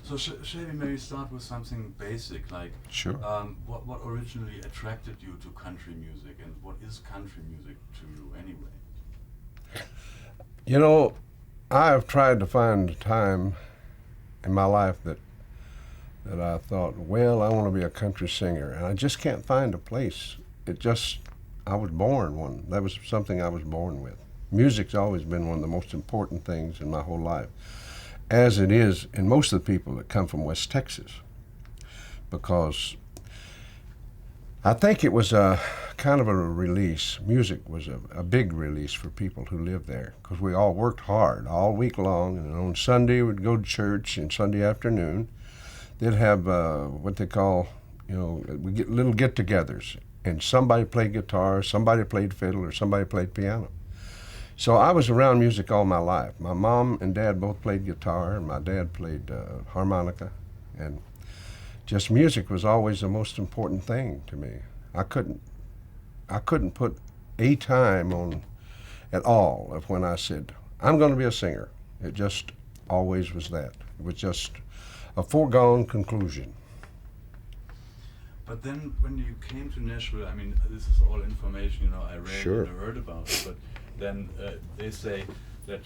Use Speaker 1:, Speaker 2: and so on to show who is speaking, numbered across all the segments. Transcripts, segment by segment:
Speaker 1: So shall we maybe start with something basic, like
Speaker 2: Sure.
Speaker 1: what originally attracted you to country music, and what is country music to you anyway?
Speaker 2: You know, I have tried to find a time in my life that I thought, well, I want to be a country singer, and I just can't find a place. I was born one. That was something I was born with. Music's always been one of the most important things in my whole life, as it is in most of the people that come from West Texas, because I think it was a kind of a release. Music was a big release for people who lived there, because we all worked hard all week long, and on Sunday we'd go to church, and Sunday afternoon they'd have what they call, we get little get-togethers, and somebody played guitar, somebody played fiddle, or somebody played piano. So I was around music all my life. My mom and dad both played guitar, and my dad played harmonica, and just music was always the most important thing to me. I couldn't put a time on at all of when I said, I'm going to be a singer. It just always was that. It was just a foregone conclusion.
Speaker 1: But then when you came to Nashville, I mean, this is all information, I read
Speaker 2: Sure.
Speaker 1: and heard about it, but then they say that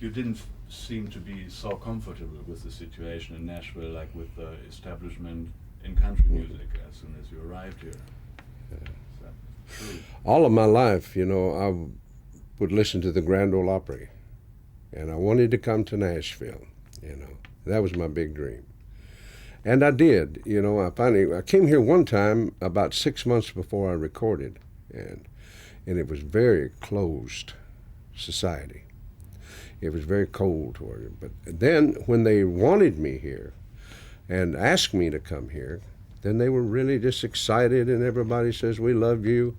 Speaker 1: you didn't seem to be so comfortable with the situation in Nashville, like with the establishment in country music as soon as you arrived here.
Speaker 2: Yeah.
Speaker 1: Is that true?
Speaker 2: All of my life, I would listen to the Grand Ole Opry, and I wanted to come to Nashville. That was my big dream. And I did. I came here one time about 6 months before I recorded, and it was very closed society. It was very cold toward it. But then when they wanted me here and asked me to come here, then they were really just excited, and everybody says, we love you.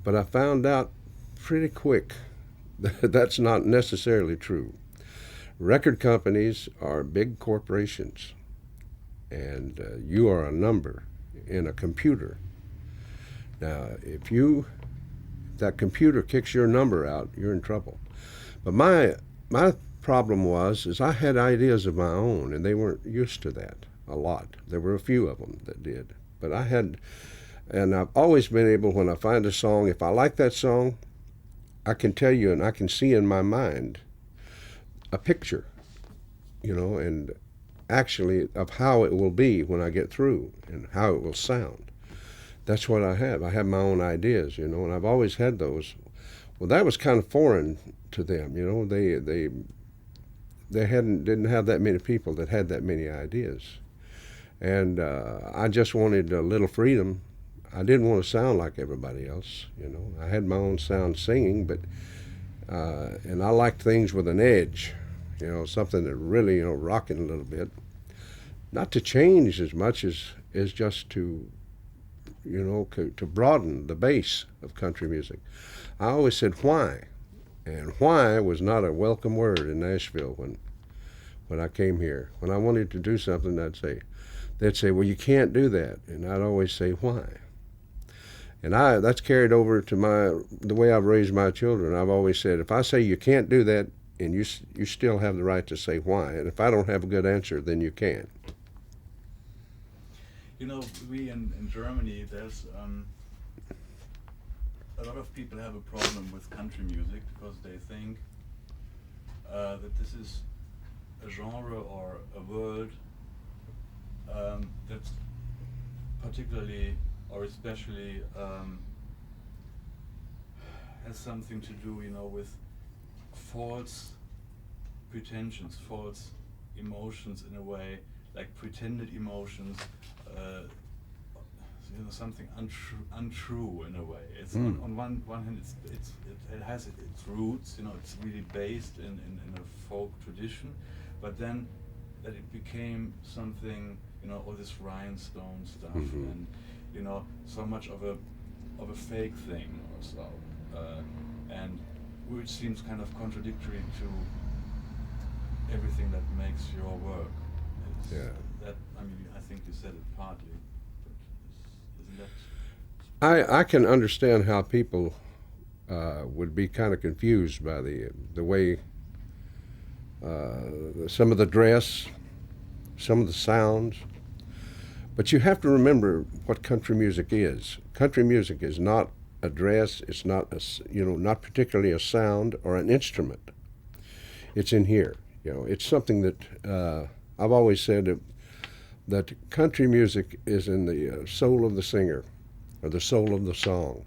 Speaker 2: But I found out pretty quick that that's not necessarily true. Record companies are big corporations, and you are a number in a computer. Now, if that computer kicks your number out, you're in trouble. But my problem is I had ideas of my own, and they weren't used to that a lot. There were a few of them that did. But and I've always been able, when I find a song, if I like that song, I can tell you, and I can see in my mind a picture, and actually of how it will be when I get through and how it will sound. That's what I have. I have my own ideas, and I've always had those. Well, that was kind of foreign to them, They didn't have that many people that had that many ideas, and I just wanted a little freedom. I didn't want to sound like everybody else, I had my own sound singing, but and I liked things with an edge, something that really, rocking a little bit. Not to change as much as just to to broaden the base of country music. I always said why, and why was not a welcome word in Nashville when I came here. When I wanted to do something, they'd say, well, you can't do that, and I'd always say why. And that's carried over to the way I've raised my children. I've always said, if I say you can't do that, and you still have the right to say why, and if I don't have a good answer, then you can.
Speaker 1: We in Germany, there's a lot of people have a problem with country music because they think that this is a genre or a world that's particularly or especially has something to do, with false pretensions, false emotions in a way, like pretended emotions, something untrue in a way. It's on one hand, it has its roots, it's really based in a folk tradition, but then that it became something, all this rhinestone stuff, and so much of a fake thing or so, and which seems kind of contradictory to everything that makes your work. I think you said it partly, but isn't that?
Speaker 2: I can understand how people would be kind of confused by the way some of the dress, some of the sounds. But you have to remember what country music is. Country music is not a dress. It's not not particularly a sound or an instrument. It's in here. It's something that I've always said that country music is in the soul of the singer, or the soul of the song.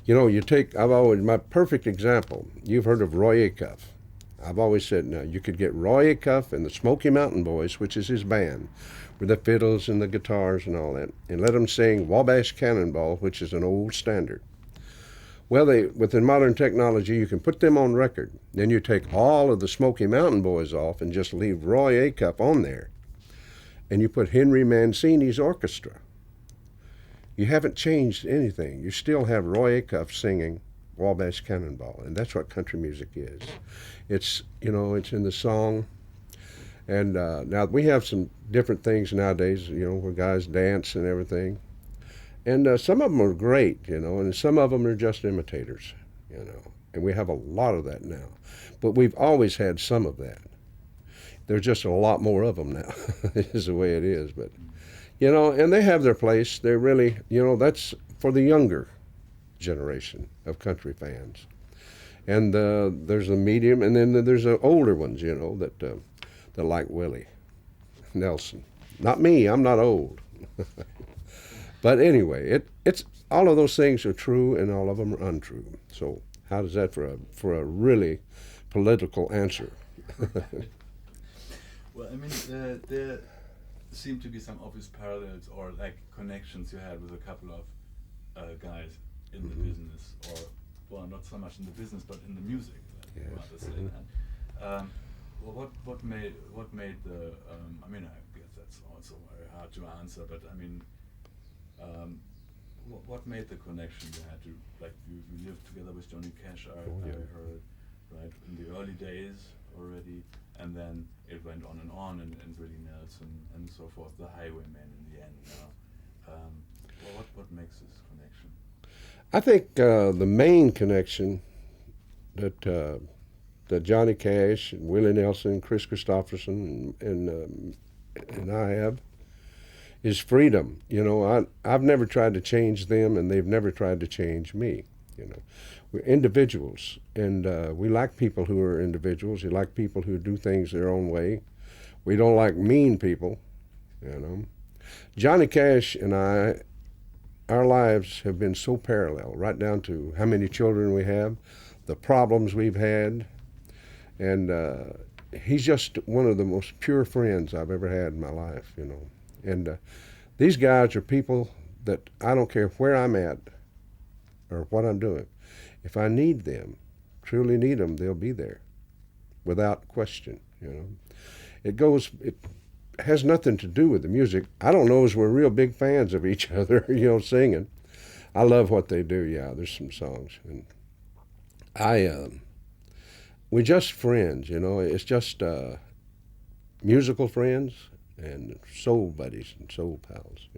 Speaker 2: My perfect example, you've heard of Roy Acuff. I've always said, now, you could get Roy Acuff and the Smoky Mountain Boys, which is his band, with the fiddles and the guitars and all that, and let them sing Wabash Cannonball, which is an old standard. Well, within modern technology, you can put them on record. Then you take all of the Smoky Mountain Boys off and just leave Roy Acuff on there. And you put Henry Mancini's orchestra. You haven't changed anything. You still have Roy Acuff singing Wabash Cannonball, and that's what country music is. It's in the song. And now we have some different things nowadays, where guys dance and everything. And some of them are great, and some of them are just imitators, and we have a lot of that now. But we've always had some of that. There's just a lot more of them now, is the way it is. But, and they have their place. They're really, that's for the younger generation of country fans. And there's the medium, and then there's the older ones, that like Willie Nelson. Not me, I'm not old. But anyway, it's all of those things are true and all of them are untrue. So how does that for a really political answer?
Speaker 1: Well, I mean, there seem to be some obvious parallels or like connections you had with a couple of guys in the business, or well, not so much in the business, but in the music.
Speaker 2: Yes.
Speaker 1: Rather say that. Well, what made the? I mean, I guess that's also very hard to answer, but I mean. What made the connection you had to, like, you lived together with Johnny Cash, I heard, right, in the early days already, and then it went on and Willie Nelson and so forth, the Highwaymen in the end now. What makes this connection?
Speaker 2: I think the main connection that Johnny Cash and Willie Nelson, Kris Kristofferson and I have is freedom. I've never tried to change them, and they've never tried to change me. We're individuals, and we like people who are individuals. We like people who do things their own way. We don't like mean people. Johnny Cash and I, our lives have been so parallel, right down to how many children we have, the problems we've had, and he's just one of the most pure friends I've ever had in my life. And these guys are people that I don't care where I'm at or what I'm doing. If I need them, truly need them, they'll be there without question. It has nothing to do with the music. I don't know as we're real big fans of each other, singing. I love what they do. Yeah, there's some songs. And we're just friends, It's just musical friends and soul buddies and soul pals.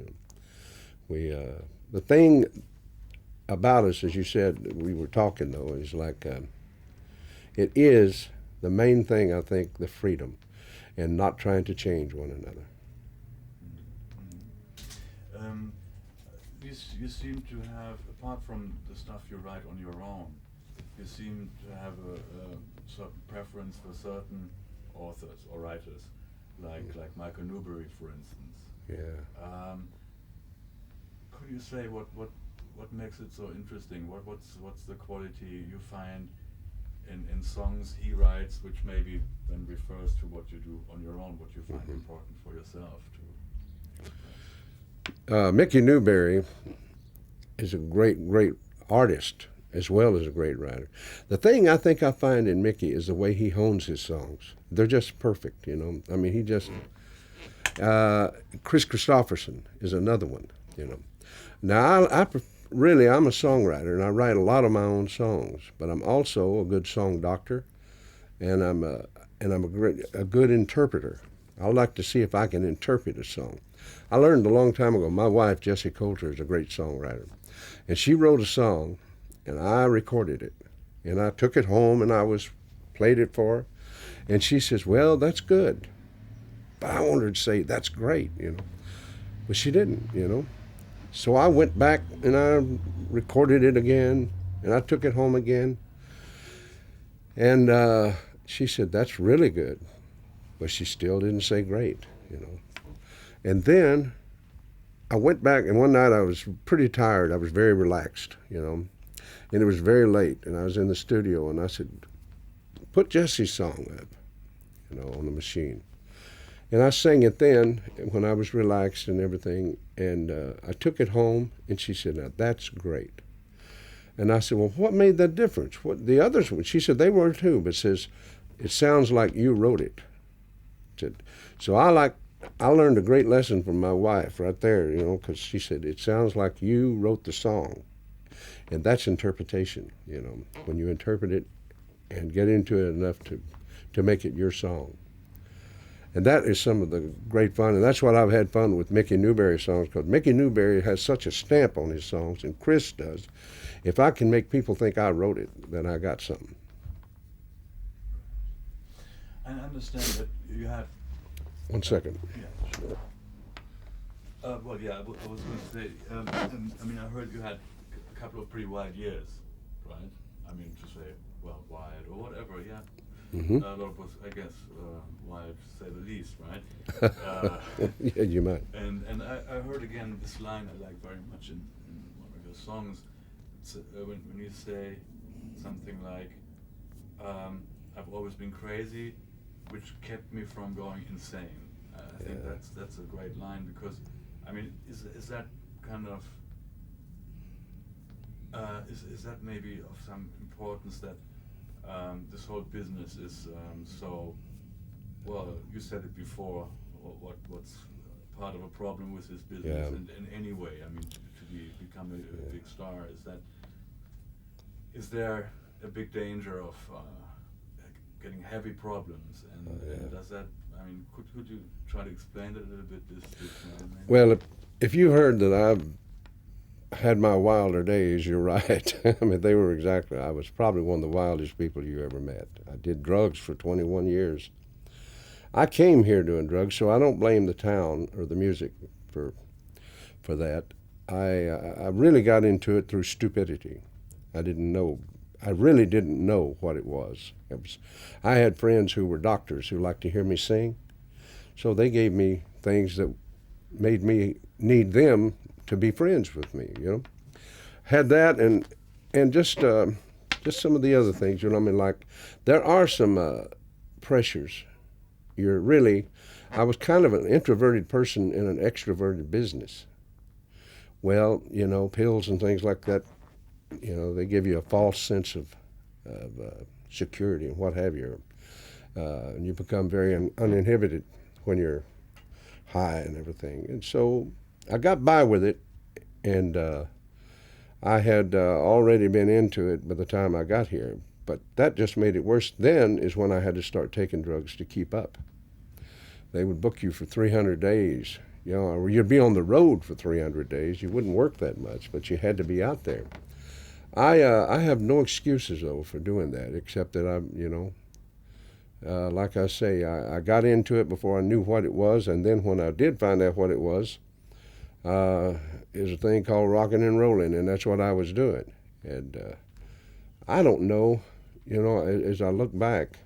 Speaker 2: The thing about us, as you said, we were talking though, is like it is the main thing. I think the freedom, and not trying to change one another.
Speaker 1: You seem to have, apart from the stuff you write on your own, you seem to have a certain preference for certain authors or writers. Like Michael Newbury, for instance.
Speaker 2: Yeah.
Speaker 1: Could you say what makes it so interesting? What's the quality you find in songs he writes, which maybe then refers to what you do on your own, what you find important for yourself to?
Speaker 2: Mickey Newbury is a great artist as well as a great writer. The thing I think I find in Mickey is the way he hones his songs. They're just perfect, I mean, he just... Kris Kristofferson is another one, Now, I'm a songwriter, and I write a lot of my own songs, but I'm also a good song doctor, and I'm a good interpreter. I like to see if I can interpret a song. I learned a long time ago, my wife, Jessie Coulter, is a great songwriter, and she wrote a song, and I recorded it, and I took it home, and played it for her, and she says, well, that's good. But I wanted her to say, that's great, you know. But she didn't, you know. So I went back and I recorded it again, and I took it home again. And she said, that's really good. But she still didn't say great, you know. And then I went back, and one night I was pretty tired. I was very relaxed, you know. And it was very late, and I was in the studio, and I said, put Jesse's song up, you know, on the machine. And I sang it then when I was relaxed and everything, and I took it home, and she said, now that's great. And I said, well, what made that difference? What the others? She said, they were too, but says, it sounds like you wrote it. So I learned a great lesson from my wife right there, you know, because she said, it sounds like you wrote the song. And that's interpretation, you know, when you interpret it and get into it enough to make it your song. And that is some of the great fun, and that's what I've had fun with Mickey Newbury songs, because Mickey Newbury has such a stamp on his songs, and Kris does. If I can make people think I wrote it, then I got something.
Speaker 1: I understand that you had...
Speaker 2: 1 second.
Speaker 1: Yeah, sure. Well, yeah, I was going to say, I mean, I heard you had a couple of pretty wild years, right? I mean, to say, well, wild or whatever, yeah.
Speaker 2: Mm-hmm.
Speaker 1: A lot was, I guess, wild to say the least, right?
Speaker 2: Yeah, you might.
Speaker 1: And I heard again this line I like very much in one of your songs. It's, when you say something like, I've always been crazy, which kept me from going insane. I think that's a great line, because, I mean, is that kind of, is that maybe of some importance that this whole business is so, well, you said it before, what's part of a problem with this business, and in any way, I mean, to become a big star, is there a big danger of getting heavy problems, and does that, I mean, could you try to explain it a little bit, this
Speaker 2: Well, if you heard that I've had my wilder days, you're right. I mean, they were exactly, I was probably one of the wildest people you ever met. I did drugs for 21 years. I came here doing drugs, so I don't blame the town or the music for that. I really got into it through stupidity. I really didn't know what it was. I had friends who were doctors who liked to hear me sing, so they gave me things that made me need them to be friends with me, you know. Had that, and just some of the other things, you know. I mean, like, there are some pressures. I was kind of an introverted person in an extroverted business. Well, you know, pills and things like that, you know, they give you a false sense of security and what have you. And you become very uninhibited when you're high and everything. And so I got by with it, and I had already been into it by the time I got here. But that just made it worse. Then is when I had to start taking drugs to keep up. They would book you for 300 days, you know, or you'd be on the road for 300 days. You wouldn't work that much, but you had to be out there. I have no excuses, though, for doing that, except that I'm, you know, like I say, I got into it before I knew what it was, and then when I did find out what it was, is a thing called rocking and rolling, and that's what I was doing. And I don't know, you know, as I look back,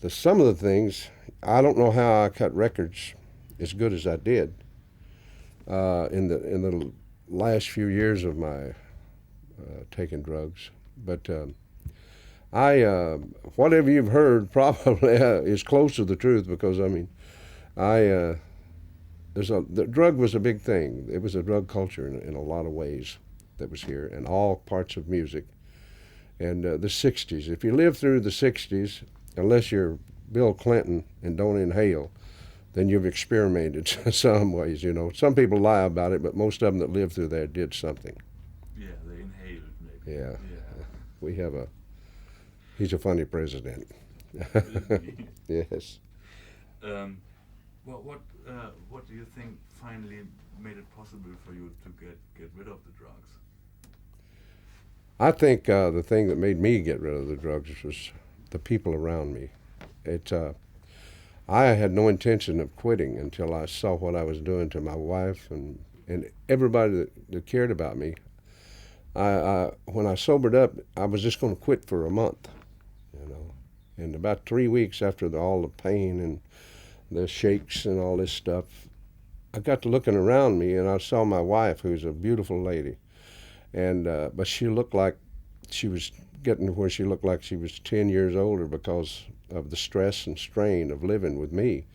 Speaker 2: some of the things, I don't know how I cut records as good as I did in the last few years of my taking drugs. But whatever you've heard probably is close to the truth, because, I mean, the drug was a big thing. It was a drug culture in a lot of ways that was here, in all parts of music. And the 60s, if you live through the 60s, unless you're Bill Clinton and don't inhale, then you've experimented some ways, you know. Some people lie about it, but most of them that lived through there did something.
Speaker 1: Yeah, they inhaled, maybe.
Speaker 2: Yeah. He's a funny president. Yes.
Speaker 1: What do you think finally made it possible for you to get rid of the drugs?
Speaker 2: I think the thing that made me get rid of the drugs was the people around me. I had no intention of quitting until I saw what I was doing to my wife and everybody that cared about me. When I sobered up, I was just going to quit for a month, you know. And about 3 weeks after all the pain and the shakes and all this stuff, I got to looking around me, and I saw my wife, who's a beautiful lady, and but she looked like she was getting to where she looked like she was 10 years older because of the stress and strain of living with me.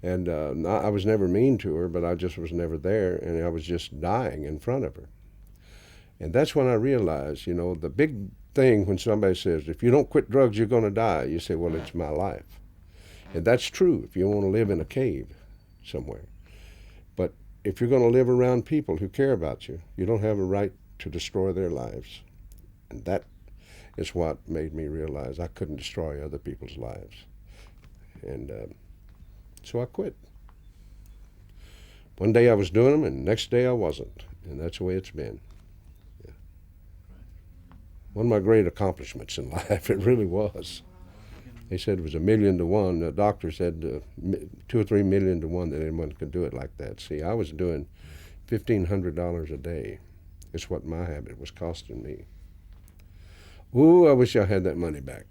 Speaker 2: And I was never mean to her, but I just was never there, and I was just dying in front of her. And that's when I realized, you know, the big thing when somebody says, if you don't quit drugs, you're going to die, you say, well, it's my life. And that's true if you want to live in a cave somewhere. But if you're going to live around people who care about you, you don't have a right to destroy their lives. And that is what made me realize I couldn't destroy other people's lives. And so I quit. One day I was doing them, and the next day I wasn't. And that's the way it's been. Yeah. One of my great accomplishments in life, it really was. They said it was 1,000,000 to 1. The doctor said 2 or 3 million to 1 that anyone could do it like that. See, I was doing $1,500 a day. It's what my habit was costing me. Ooh, I wish I had that money back.